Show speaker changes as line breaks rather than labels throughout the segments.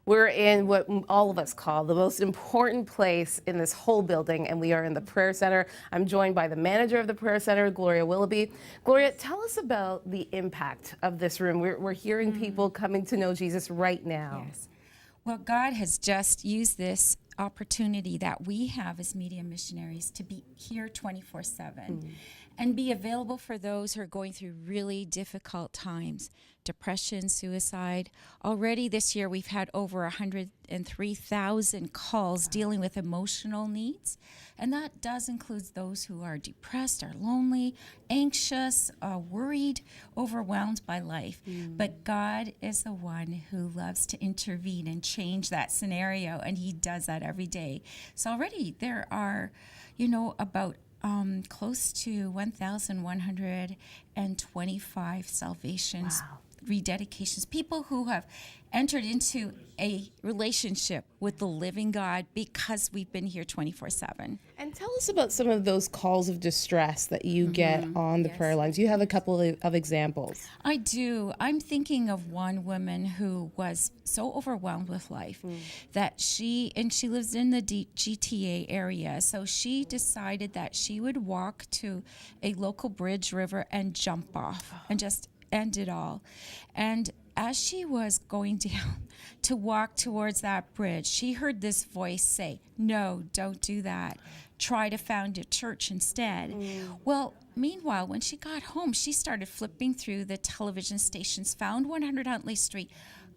We're in what all of us call the most important place in this whole building, and we are in the prayer center. I'm joined by the manager of the prayer center, Gloria Willoughby. Gloria, tell us about the impact of this room. We're hearing people coming to know Jesus right now.
Yes. Well, God has just used this opportunity that we have as media missionaries to be here 24/7 and be available for those who are going through really difficult times, depression, suicide. Already this year, we've had over 103,000 calls dealing with emotional needs. And that does include those who are depressed, are lonely, anxious, worried, overwhelmed by life. But God is the one who loves to intervene and change that scenario, and He does that every day. So already there are, about close to 1,125 salvations, rededications, people who have entered into a relationship with the living God because we've been here 24/7.
And tell us about some of those calls of distress that you get on the prayer lines. You have a couple of examples.
I do. I'm thinking of one woman who was so overwhelmed with life that she lives in the GTA area. So she decided that she would walk to a local bridge, river, and jump off and just end it all. And as she was going down to walk towards that bridge, she heard this voice say, "No, don't do that. Try to found a church instead." Well, meanwhile, when she got home, she started flipping through the television stations, found 100 Huntley Street,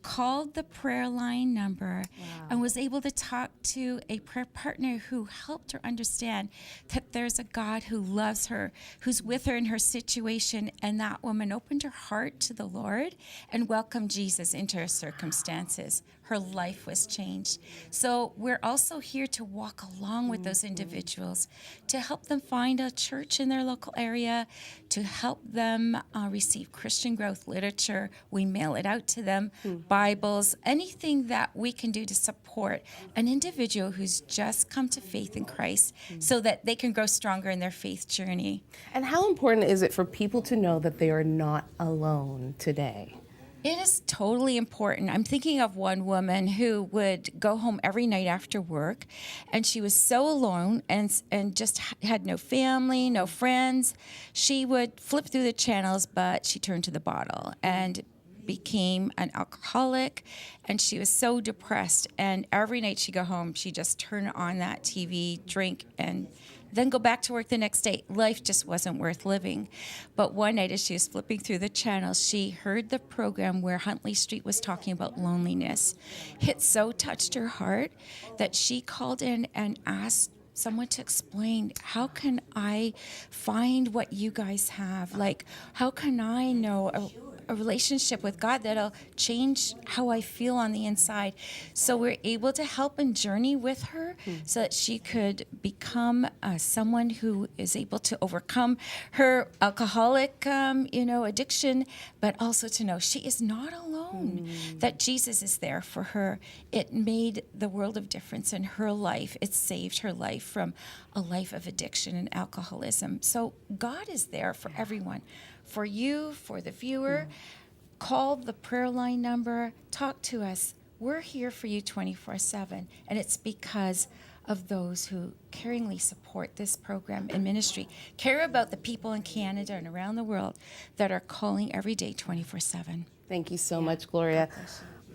called the prayer line number, and was able to talk to a prayer partner who helped her understand that there's a God who loves her, who's with her in her situation. And that woman opened her heart to the Lord and welcomed Jesus into her circumstances. Her life was changed. So we're also here to walk along with those individuals, to help them find a church in their local area, to help them receive Christian growth literature. We mail it out to them, Bibles, anything that we can do to support an individual who's just come to faith in Christ so that they can grow stronger in their faith journey.
And how important is it for people to know that they are not alone today?
It is totally important. I'm thinking of one woman who would go home every night after work, and she was so alone and just had no family, no friends. She would flip through the channels, but she turned to the bottle and became an alcoholic, and she was so depressed. And every night she'd go home, she'd just turn on that TV, drink, and then go back to work the next day. Life just wasn't worth living. But one night as she was flipping through the channels, she heard the program where Huntley Street was talking about loneliness. It so touched her heart that she called in and asked someone to explain, how can I find what you guys have? Like, how can I know a relationship with God that'll change how I feel on the inside? So we're able to help and journey with her so that she could become someone who is able to overcome her alcoholic, addiction, but also to know she is not alone, that Jesus is there for her. It made the world of difference in her life. It saved her life from a life of addiction and alcoholism. So God is there for everyone. For you, for the viewer, call the prayer line number, talk to us. We're here for you 24/7, and it's because of those who caringly support this program and ministry, care about the people in Canada and around the world that are calling every day 24/7.
Thank you so much, Gloria.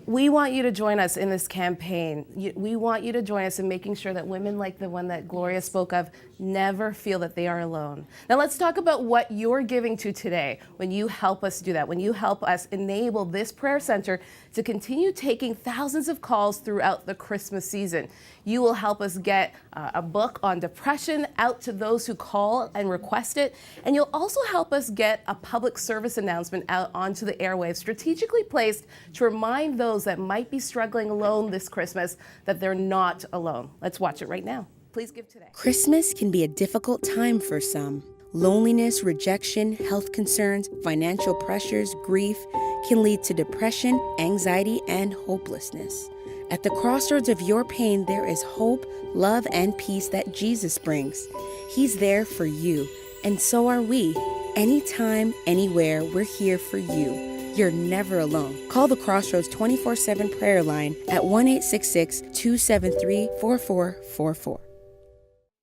We want you to join us in this campaign. We want you to join us in making sure that women like the one that Gloria spoke of never feel that they are alone. Now let's talk about what you're giving to today when you help us do that, when you help us enable this prayer center to continue taking thousands of calls throughout the Christmas season. You will help us get a book on depression out to those who call and request it, and you'll also help us get a public service announcement out onto the airwaves, strategically placed to remind those that might be struggling alone this Christmas that they're not alone. Let's watch it right now. Please give today.
Christmas can be a difficult time for some. Loneliness, rejection, health concerns, financial pressures, grief can lead to depression, anxiety, and hopelessness. At the crossroads of your pain, there is hope, love, and peace that Jesus brings. He's there for you, and so are we. Anytime, anywhere, we're here for you. you're never alone. Call the Crossroads 24/7 prayer line at 1-866-273-4444.